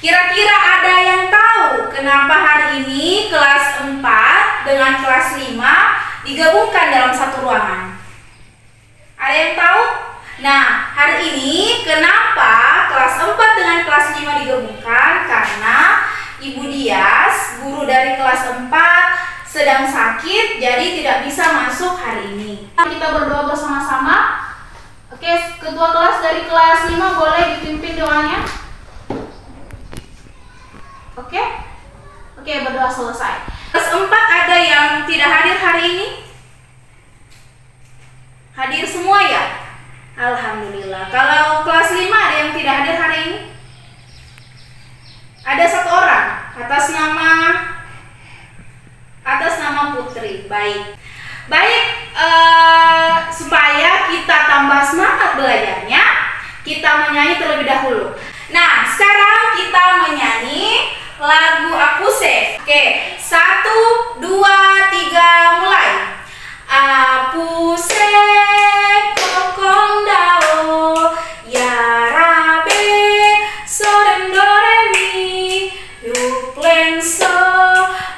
Kira-kira ada yang tahu kenapa hari ini kelas 4 dengan kelas 5 digabungkan dalam satu ruangan? Ada yang tahu? Nah, hari ini kenapa kelas 4 dengan kelas 5 digabungkan? Karena Ibu Dias, guru dari kelas 4, sedang sakit, jadi tidak bisa masuk hari ini. Kita berdoa bersama-sama. Oke, ketua kelas dari kelas 5 boleh dipimpin doanya. Oke, berdoa selesai. Kelas 4 ada yang tidak hadir hari ini? Hadir semua ya? Alhamdulillah. Kalau kelas 5 ada yang tidak hadir hari ini? Ada satu orang atas nama Putri. Baik, supaya kita tambah semangat belajarnya, kita menyanyi terlebih dahulu. Nah, sekarang kita menyanyi lagu Aku Safe. Oke, 1, 2, 3, mulai. Aku safe kokondao ya rabe so den do re mi yu plen so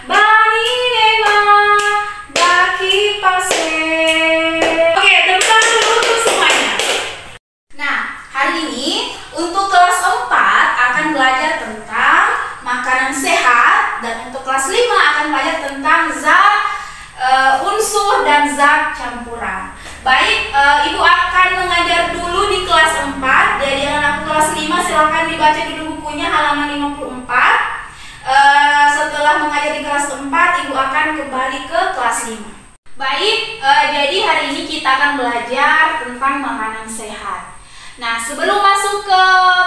bani nema baki pase. Oke, tepuk tangan dulu untuk semuanya. Nah, hari ini untuk kelas 4 akan belajar tentang makanan sehat, dan untuk kelas 5 akan belajar tentang zat unsur dan zat campuran. Baik, Ibu akan mengajar dulu di kelas 4. Jadi anak kelas 5 silahkan dibaca dulu bukunya halaman 54. Setelah mengajar di kelas 4, Ibu akan kembali ke kelas 5. Baik, jadi hari ini kita akan belajar tentang makanan sehat. Nah, sebelum masuk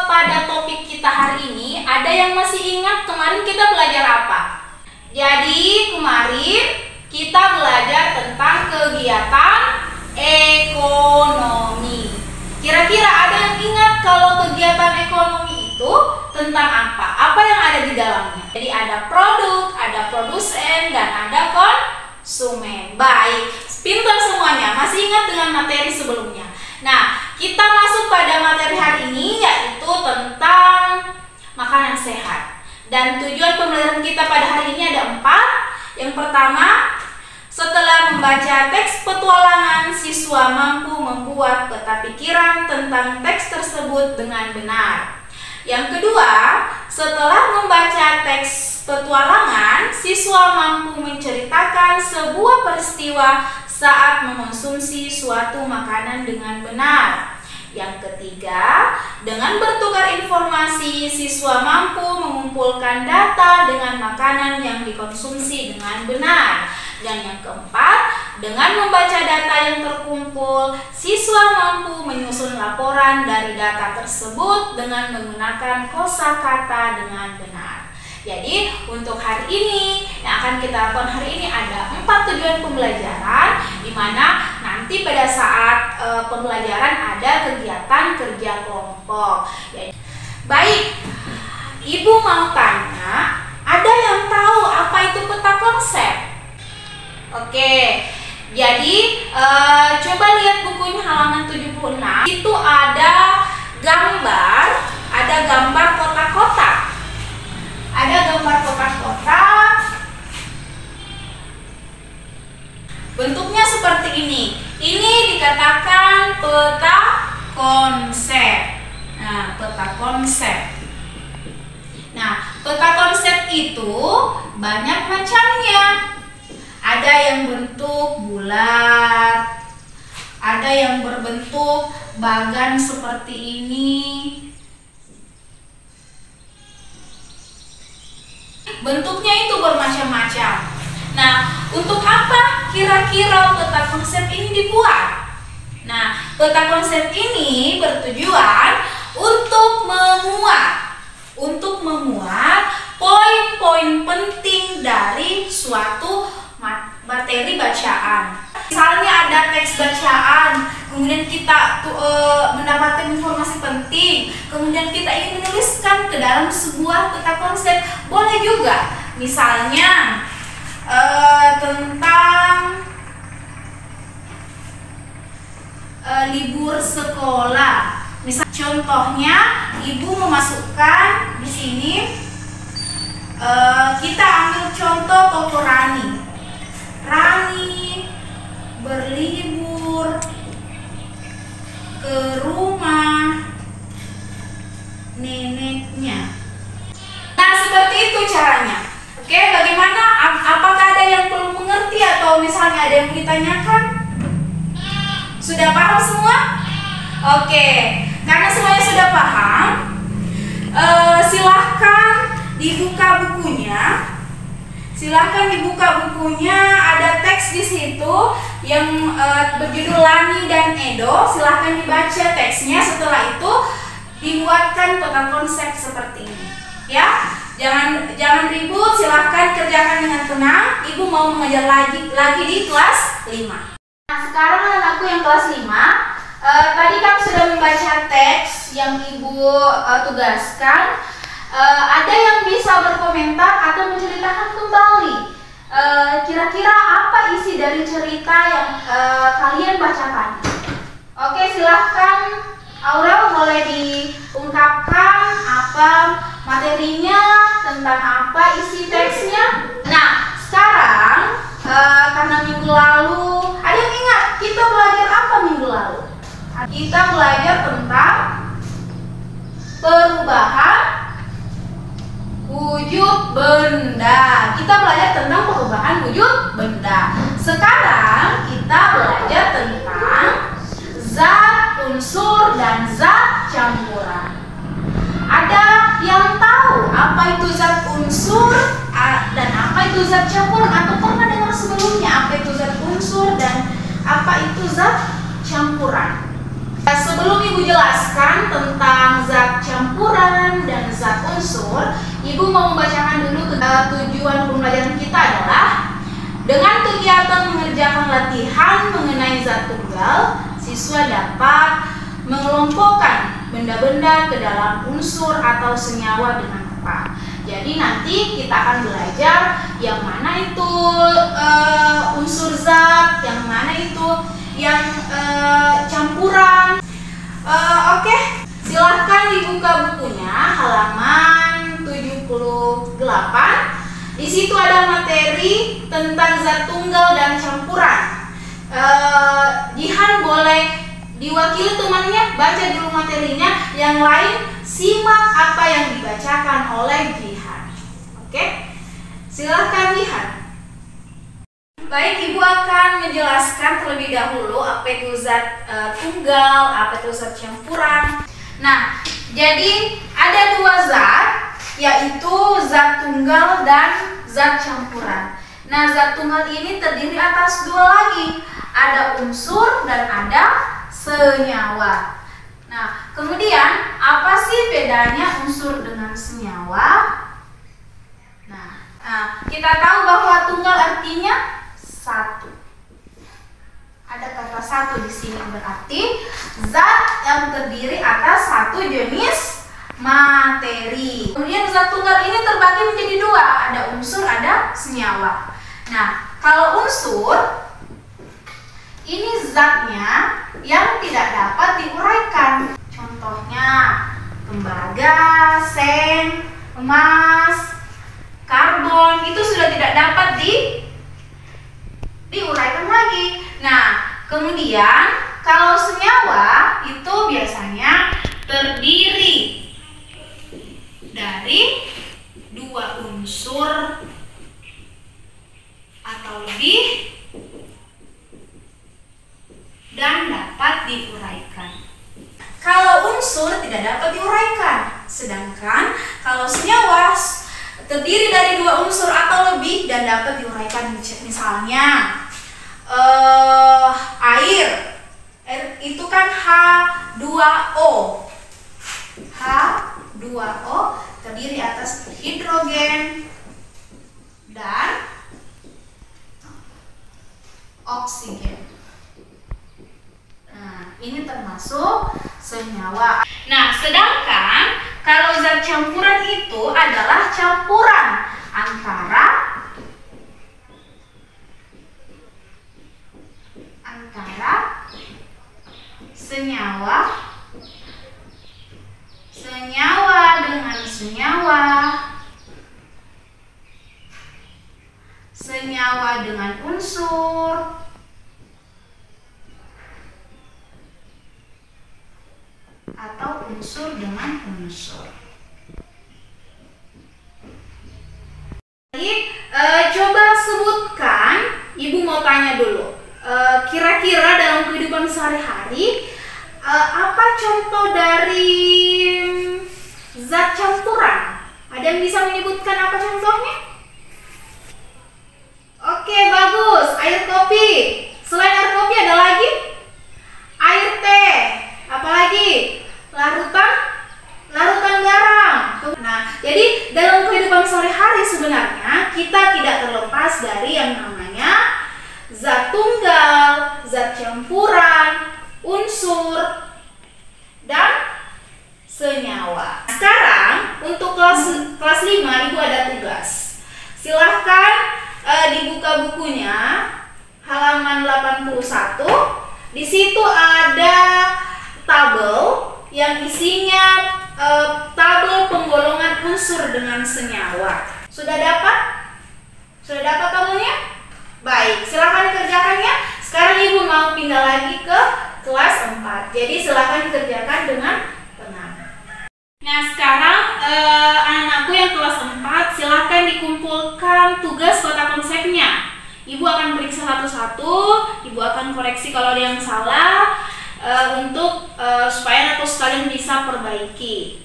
pada topik kita hari ini, ada yang masih ingat kemarin kita belajar apa? Jadi kemarin kita belajar tentang kegiatan ekonomi. Kira-kira ada yang ingat kalau kegiatan ekonomi itu tentang apa? Apa yang ada di dalamnya? Jadi ada produk, ada produsen, dan ada konsumen. Baik, pintar semuanya. Masih ingat dengan materi sebelumnya? Nah, kita masuk pada materi hari ini, yaitu tentang makanan sehat. Dan tujuan pembelajaran kita pada hari ini ada 4. Yang pertama, setelah membaca teks petualangan, siswa mampu membuat peta pikiran tentang teks tersebut dengan benar. Yang kedua, setelah membaca teks petualangan, siswa mampu menceritakan sebuah peristiwa saat mengonsumsi suatu makanan dengan benar. Yang ketiga, dengan bertukar informasi, siswa mampu mengumpulkan data dengan makanan yang dikonsumsi dengan benar. Dan yang keempat, dengan membaca data yang terkumpul, siswa mampu menyusun laporan dari data tersebut dengan menggunakan kosakata dengan benar. Jadi untuk hari ini yang akan kita lakukan hari ini ada 4 tujuan pembelajaran, di mana nanti pada saat pembelajaran ada kegiatan kerja kelompok. Baik, Ibu mau tanya, ada yang tahu apa itu peta konsep? Oke, jadi coba lihat bukunya halaman 76. Itu ada gambar kotak-kotak. Ada gambar kotak-kotak. Bentuknya seperti ini. Ini dikatakan peta konsep. Nah, peta konsep. Nah, peta konsep itu banyak macamnya. Ada yang bentuk bulat, ada yang berbentuk bagan seperti ini. Bentuknya itu bermacam-macam. Nah, untuk apa kira-kira peta konsep ini dibuat? Nah, peta konsep ini bertujuan untuk memuat poin-poin penting dari suatu materi bacaan. Misalnya ada teks bacaan, kemudian kita mendapatkan informasi penting, kemudian kita ingin menuliskan ke dalam sebuah peta konsep, boleh juga. Misalnya tentang libur sekolah. Misal contohnya, ibu memasukkan di di sini kita ambil contoh tokoh Rani. Rani berlibur ke rumah neneknya. Nah, seperti itu caranya. Oke, bagaimana? Apakah ada yang belum mengerti atau misalnya ada yang ditanyakan? Sudah paham semua? Oke, karena semuanya sudah paham, silahkan dibuka bukunya. Silahkan dibuka bukunya, ada teks di situ yang berjudul Lani dan Edo. Silahkan dibaca teksnya. Setelah itu dibuatkan peta konsep seperti ini. Ya, jangan ribut. Silahkan kerjakan dengan tenang. Ibu mau mengajar lagi di kelas 5. Nah, sekarang anakku yang kelas 5. Tadi kamu sudah membaca teks yang ibu tugaskan. Ada yang bisa berkomentar atau menceritakan kembali kira-kira apa isi dari cerita yang kalian bacakan. Oke, silahkan Aurel, boleh diungkapkan apa materinya, tentang apa isi teksnya. Nah, sekarang karena minggu lalu ada yang ingat kita belajar apa minggu lalu? Kita belajar tentang perubahan wujud benda. Kita belajar tentang perubahan wujud benda. Sekarang kita belajar tentang zat unsur dan zat campuran. Ada yang tahu apa itu zat unsur dan apa itu zat campuran, atau pernah dengar sebelumnya apa itu zat unsur dan apa itu zat campuran? Sebelum ibu jelaskan tentang zat campuran dan zat unsur, ibu mau membacakan dulu tujuan pembelajaran kita adalah dengan kegiatan mengerjakan latihan mengenai zat tunggal, siswa dapat mengelompokkan benda-benda ke dalam unsur atau senyawa dengan tepat. Jadi nanti kita akan belajar yang mana itu unsur zat, yang mana itu yang campuran. Oke, silahkan dibuka bukunya halaman 78. Di situ ada materi tentang zat tunggal dan campuran. Jihan boleh diwakili temannya, baca dulu materinya. Yang lain simak apa yang dibacakan oleh Jihan. Oke, silahkan Jihan. Baik, ibu akan menjelaskan terlebih dahulu apa itu zat tunggal, apa itu zat campuran. Nah, jadi ada dua zat, yaitu zat tunggal dan zat campuran. Nah, zat tunggal ini terdiri atas dua lagi, ada unsur dan ada senyawa. Nah, kemudian apa sih bedanya unsur dengan senyawa? Nah, kita tahu bahwa tunggal artinya satu. Ada kata satu di sini, berarti zat yang terdiri atas satu jenis materi. Kemudian zat tunggal ini terbagi menjadi dua, ada unsur, ada senyawa. Nah, kalau unsur ini zatnya yang tidak dapat diuraikan. Contohnya tembaga, seng, emas, karbon, itu sudah tidak dapat diuraikan lagi. Nah, kemudian kalau senyawa itu biasanya terdiri dari dua unsur atau lebih dan dapat diuraikan. Kalau unsur tidak dapat diuraikan, sedangkan kalau senyawa terdiri dari dua unsur atau lebih dan dapat diuraikan. Misalnya air itu kan H2O. H2O terdiri atas hidrogen dan oksigen. Nah, ini termasuk senyawa. Nah, sedangkan kalau zat campuran itu adalah campuran antara senyawa dengan senyawa, senyawa dengan unsur, atau unsur dengan unsur. Jadi coba sebutkan, Ibu mau tanya dulu, kira-kira dalam kehidupan sehari-hari apa contoh dari zat campuran? Ada yang bisa menyebutkan apa contohnya? Oke, bagus. Air kopi. Selain air kopi ada lagi? Air teh. Apalagi? Larutan garam. Nah, jadi dalam kehidupan sehari-hari sebenarnya kita tidak terlepas dari yang namanya zat tunggal, zat campuran, unsur, dan senyawa. Sekarang untuk kelas 5 Ibu ada tugas. Silahkan dibuka bukunya halaman 81. Di situ ada tabel yang isinya tabel penggolongan unsur dengan senyawa. Sudah dapat? Sudah dapat tabelnya? Baik, silakan dikerjakannya. Sekarang Ibu mau pindah lagi ke kelas 4. Jadi silakan dikerjakan dengan tenang. Nah, sekarang anak-anakku yang kelas 4 silakan dikumpulkan tugas kotak konsepnya. Ibu akan periksa satu-satu, Ibu akan koreksi kalau ada yang salah untuk supaya anak sekalian bisa perbaiki.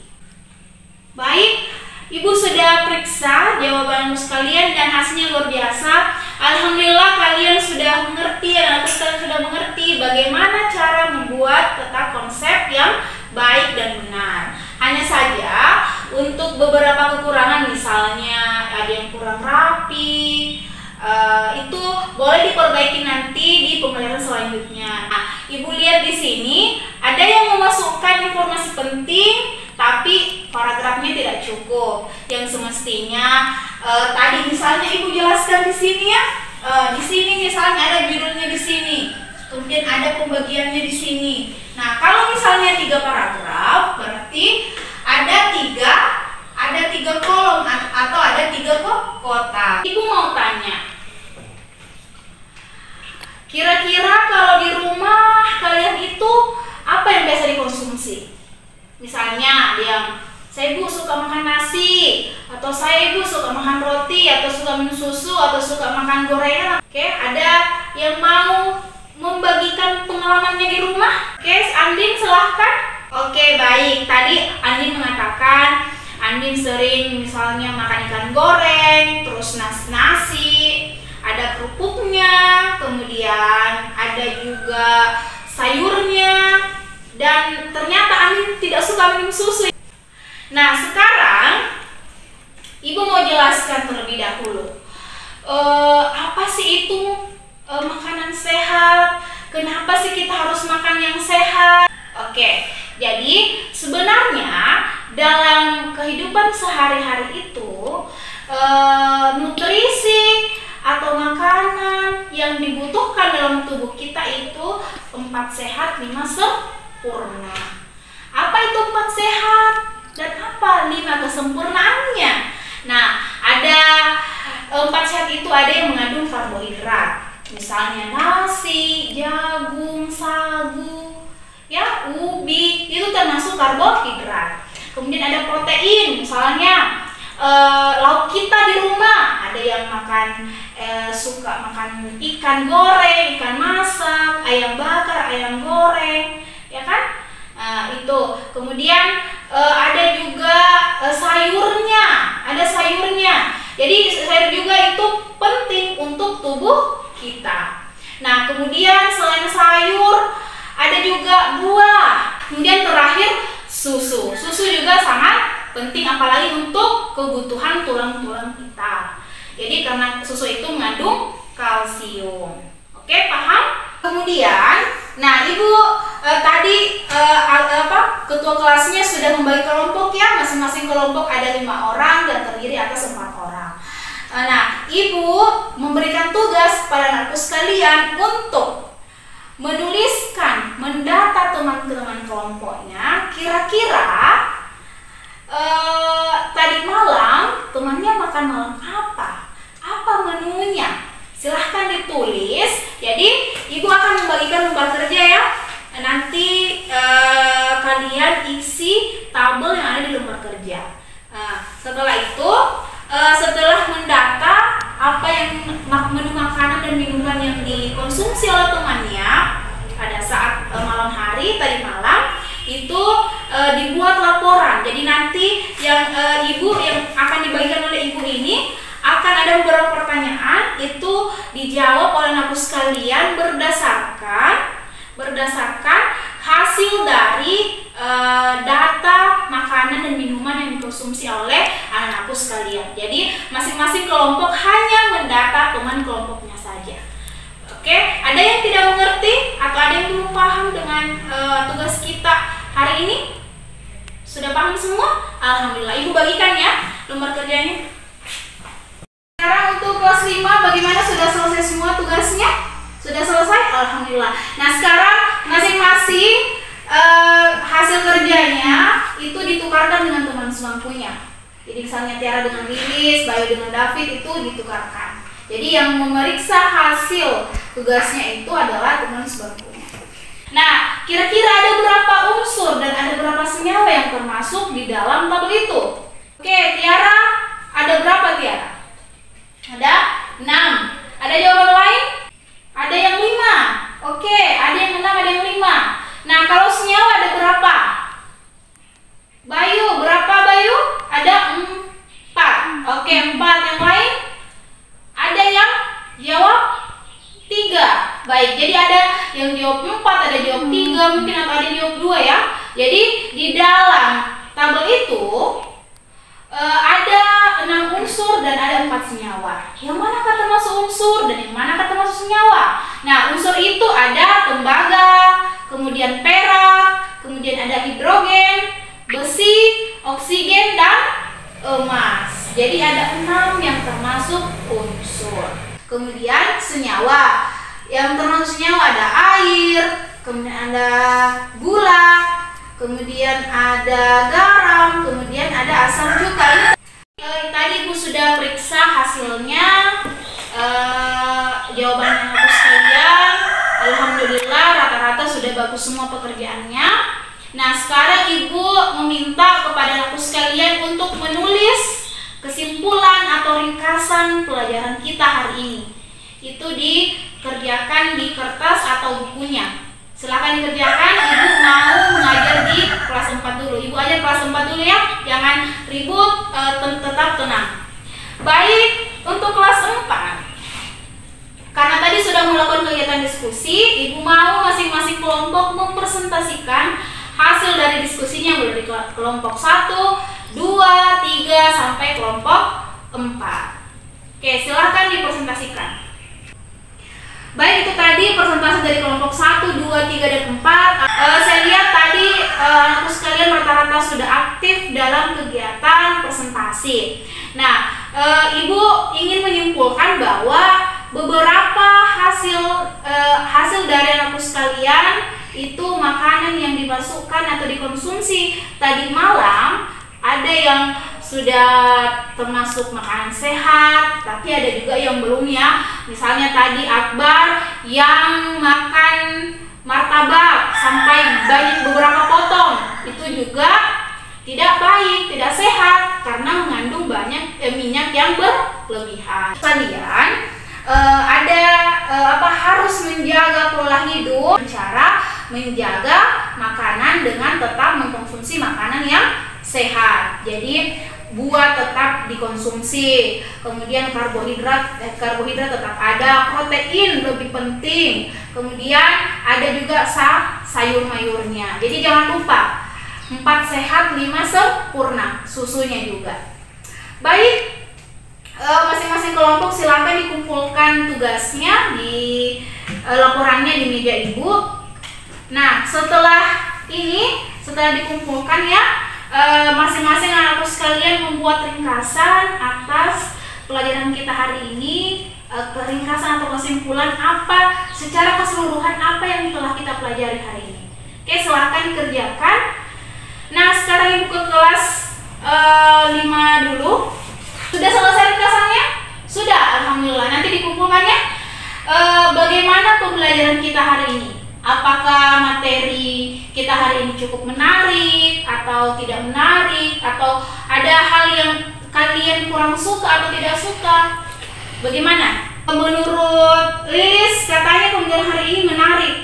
Baik, Ibu sudah periksa jawaban sekalian dan hasilnya luar biasa. Alhamdulillah kalian sudah mengerti, anak sekalian sudah mengerti bagaimana cara membuat peta konsep yang baik dan benar. Hanya saja untuk beberapa kekurangan, misalnya ada yang kurang rapi, itu boleh diperbaiki nanti di pembelajaran selanjutnya. Nah, Ibu lihat di sini ada yang memasukkan informasi penting, tapi paragrafnya tidak cukup. Yang semestinya tadi misalnya Ibu jelaskan di sini ya, di sini misalnya ada judulnya di sini, kemudian ada pembagiannya di sini. Nah, kalau misalnya 3 paragraf, berarti ada tiga kolom atau ada 3 kotak. Ibu mau tanya, kira-kira kalau di rumah kalian itu apa yang biasa dikonsumsi? Misalnya ada yang saya Ibu suka makan nasi, atau saya Ibu suka makan roti, atau suka minum susu, atau suka makan gorengan. Oke, ada yang mau membagikan pengalamannya di rumah? Oke, Andin silahkan. Oke, baik. Tadi Andin mengatakan Andin sering misalnya makan ikan goreng, terus nasi, ada kerupuknya, kemudian ada juga sayurnya, dan ternyata Andin tidak suka minum susu. Nah, sekarang Ibu mau jelaskan terlebih dahulu apa sih itu makanan sehat? Kenapa sih kita harus makan yang sehat? Oke, jadi sebenarnya dalam kehidupan sehari-hari itu nutrisi atau makanan yang dibutuhkan dalam tubuh kita itu 4 sehat 5 sempurna. Apa itu 4 sehat dan apa 5 kesempurnaannya? Nah, ada 4 sehat itu ada yang mengandung karbohidrat, misalnya nasi, jagung, sagu, ya, ubi, itu termasuk karbohidrat. Kemudian ada protein, misalnya lauk kita di rumah, ada yang suka makan ikan goreng, ikan masak, ayam bakar, ayam goreng, ya kan? Itu. Kemudian ada juga sayurnya, ada sayurnya. Jadi sayur juga itu penting untuk tubuh kita. Nah, kemudian selain sayur ada juga buah. Kemudian terakhir susu. Susu juga sangat penting, apalagi untuk kebutuhan tulang-tulang kita. Jadi karena susu itu mengandung kalsium. Oke, paham? Kemudian, nah Ibu tadi ketua kelasnya sudah membagi kelompok ya, masing-masing kelompok ada 5 orang dan terdiri atas 4 orang. Nah, Ibu memberikan tugas pada anakku sekalian untuk menuliskan, mendata teman-teman kelompoknya, kira-kira tabel yang ada di lembar kerja. Nah, setelah itu, setelah mendata apa yang menu makanan dan minuman yang dikonsumsi oleh temannya pada saat malam hari tadi malam, itu dibuat laporan. Jadi nanti yang ibu yang akan dibagikan oleh ibu ini akan ada beberapa pertanyaan, itu dijawab oleh anak sekalian berdasarkan hasil dari data makanan dan minuman yang dikonsumsi oleh anak-anakku sekalian. Jadi masing-masing kelompok hanya mendata teman kelompoknya saja. Oke, ada yang tidak mengerti atau ada yang belum paham dengan tugas kita hari ini? Sudah paham semua? Alhamdulillah. Ibu bagikan ya lembar kerjanya. Sekarang untuk kelas 5 bagaimana, sudah selesai semua tugasnya? Sudah selesai? Alhamdulillah. Nah, sekarang masing-masing hasil kerjanya itu ditukarkan dengan teman sebangkunya. Jadi misalnya Tiara dengan Lilis, Bayu dengan David, itu ditukarkan. Jadi yang memeriksa hasil tugasnya itu adalah teman sebangkunya. Nah, kira-kira ada berapa unsur dan ada berapa senyawa yang termasuk di dalam tabel itu? Oke, Tiara, ada berapa Tiara? Ada 6. Ada jawaban lain? Ada yang 5. Oke, ada yang 6, ada yang 5. Nah, kalau senyawa ada berapa? Bayu, berapa Bayu? Ada 4. Oke, 4. Yang lain? Ada yang jawab 3. Baik, jadi ada yang jawab 4, ada jawab 3, mungkin atau ada yang jawab 2 ya. Jadi di dalam tabel itu ada 6 unsur dan ada 4 senyawa. Yang manakah termasuk unsur dan yang manakah termasuk senyawa? Nah, unsur itu ada tembaga, kemudian perak, kemudian ada hidrogen, besi, oksigen, dan emas. Jadi ada 6 yang termasuk unsur. Kemudian senyawa. Yang termasuk senyawa ada air, kemudian ada gula, kemudian ada garam, kemudian ada asam cuka. Ini tadi Ibu sudah periksa hasilnya, jawabannya aku sekalian. Alhamdulillah rata-rata sudah bagus semua pekerjaannya. Nah, sekarang Ibu meminta kepada aku sekalian untuk menulis kesimpulan atau ringkasan pelajaran kita hari ini. Itu dikerjakan di kertas atau bukunya. Silakan dikerjakan. Ibu mau mengajar di kelas 4 dulu. Ibu ajar kelas 4 dulu ya. Jangan ribut, tetap tenang. Baik, untuk kelas 4. Karena tadi sudah melakukan kegiatan diskusi, Ibu mau masing-masing kelompok mempresentasikan hasil dari diskusinya mulai dari kelompok 1, 2, 3 sampai kelompok 4. Oke, silakan dipresentasikan. Baik, itu tadi presentasi dari kelompok 1, 2, 3, dan 4. Saya lihat tadi anakku sekalian rata-rata sudah aktif dalam kegiatan presentasi. Nah, Ibu ingin menyimpulkan bahwa beberapa hasil dari anakku sekalian itu makanan yang dimasukkan atau dikonsumsi tadi malam, ada yang sudah termasuk makanan sehat, tapi ada juga yang belum ya. Misalnya tadi Akbar yang makan martabak sampai banyak beberapa potong, itu juga tidak baik, tidak sehat karena mengandung banyak minyak yang berlebihan. Kalian harus menjaga pola hidup, cara menjaga makanan dengan tetap mengkonsumsi makanan yang sehat. Jadi buah tetap dikonsumsi, kemudian karbohidrat tetap ada, protein lebih penting, kemudian ada juga sayur-mayurnya. Jadi jangan lupa 4 sehat 5 sempurna, susunya juga. Baik, masing-masing kelompok silakan dikumpulkan tugasnya di laporannya di meja Ibu. Nah, setelah dikumpulkan ya, masing-masing anakku sekalian membuat ringkasan atas pelajaran kita hari ini, ringkasan atau kesimpulan apa secara keseluruhan apa yang telah kita pelajari hari ini. Oke, silakan dikerjakan. Nah, sekarang Ibu ke kelas 5 dulu. Sudah selesai ringkasannya? Sudah, alhamdulillah. Nanti dikumpulkannya. Bagaimana pembelajaran kita hari ini? Apakah materi kita hari ini cukup menarik atau tidak menarik, atau ada hal yang kalian kurang suka atau tidak suka. Bagaimana? Menurut Lilis, katanya pembelajaran hari ini menarik.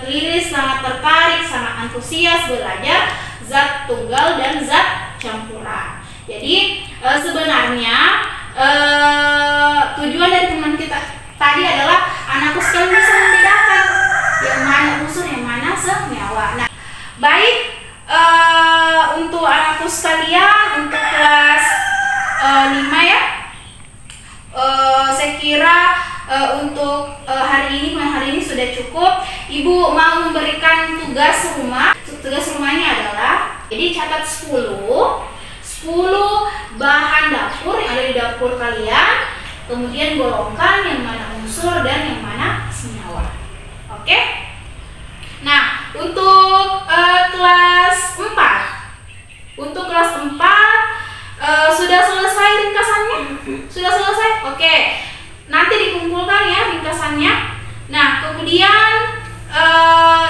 Lilis sangat tertarik, sangat antusias belajar zat tunggal dan zat campuran. Jadi sebenarnya tujuan dari teman kita tadi adalah anakku sekalian bisa membedakan yang mana unsur, yang mana senyawa. Nah, baik, untuk anakku sekalian, untuk kelas 5 ya, saya kira untuk hari ini sudah cukup. Ibu mau memberikan tugas rumah. Tugas rumahnya adalah, jadi catat 10 bahan dapur yang ada di dapur kalian, kemudian golongkan yang mana unsur dan yang mana senyawa. Oke? Nah, untuk kelas 4. Untuk kelas 4 sudah selesai ringkasannya? Sudah selesai? Oke. Nanti dikumpulkan ya ringkasannya. Nah, kemudian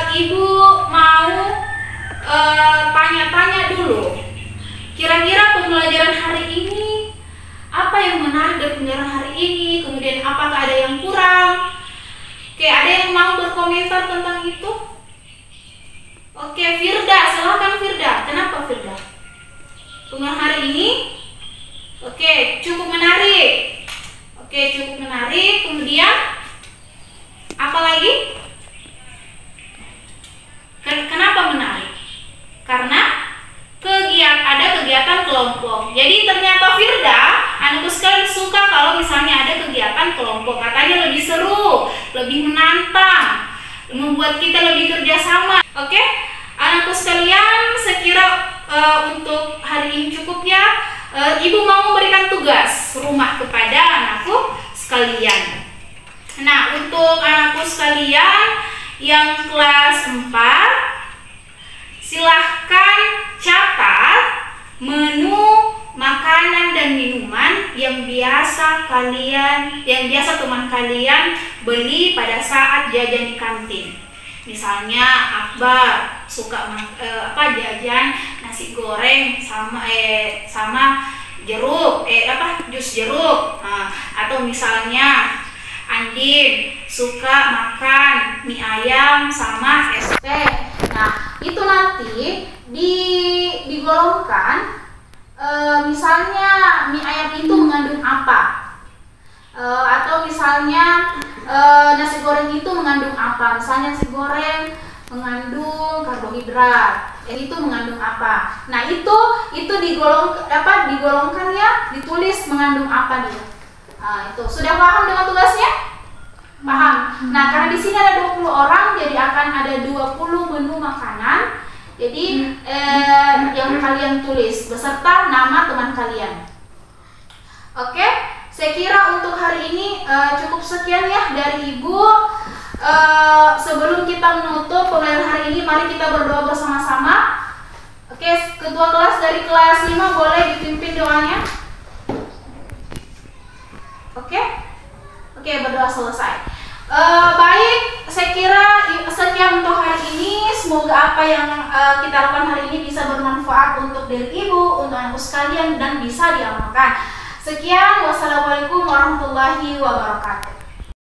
Ibu mau tanya-tanya dulu. Kira-kira pembelajaran hari ini, apa yang menarik dari pembelajaran hari ini? Kemudian apakah ada yang kurang? Oke, ada yang mau berkomentar tentang itu? Oke, Firda, silakan Firda. Kenapa Firda? Pembelajaran hari ini? Oke, cukup menarik. Oke, cukup menarik. Kemudian apa lagi? Kenapa menarik? Karena ada kegiatan kelompok. Jadi ternyata Firda, anakku sekalian suka kalau misalnya ada kegiatan kelompok. Katanya lebih seru, lebih menantang, membuat kita lebih kerjasama. Oke, anakku sekalian, saya kira untuk hari ini cukup ya. Ibu mau memberikan tugas rumah kepada anakku sekalian. Nah, untuk anakku sekalian yang kelas 4, silahkan catat menu makanan dan minuman yang biasa teman kalian beli pada saat jajan di kantin. Misalnya Akbar suka jajan nasi goreng sama jeruk, jus jeruk. Atau misalnya Andin suka makan mie ayam sama es teh. Nah, itu nanti digolongkan. Misalnya mie ayam itu mengandung apa? Atau misalnya nasi goreng itu mengandung apa? Misalnya nasi goreng mengandung karbohidrat, itu mengandung apa? Nah, itu digolongkan ya, ditulis mengandung apa dia. Nah, itu sudah paham dengan tugasnya? Paham. Nah, karena di sini ada 20 orang, jadi akan ada 20 menu makanan. Jadi yang kalian tulis beserta nama teman kalian. Oke, saya kira untuk hari ini cukup sekian ya dari Ibu. Sebelum kita menutup pembelajaran hari ini, mari kita berdoa bersama-sama. Oke, ketua kelas dari kelas 5 boleh dipimpin doanya. Oke, berdoa selesai. Baik, saya kira sekian untuk hari ini. Semoga apa yang kita lakukan hari ini bisa bermanfaat untuk diri Ibu, untuk anakku sekalian, dan bisa diamalkan. Sekian, wassalamualaikum warahmatullahi wabarakatuh.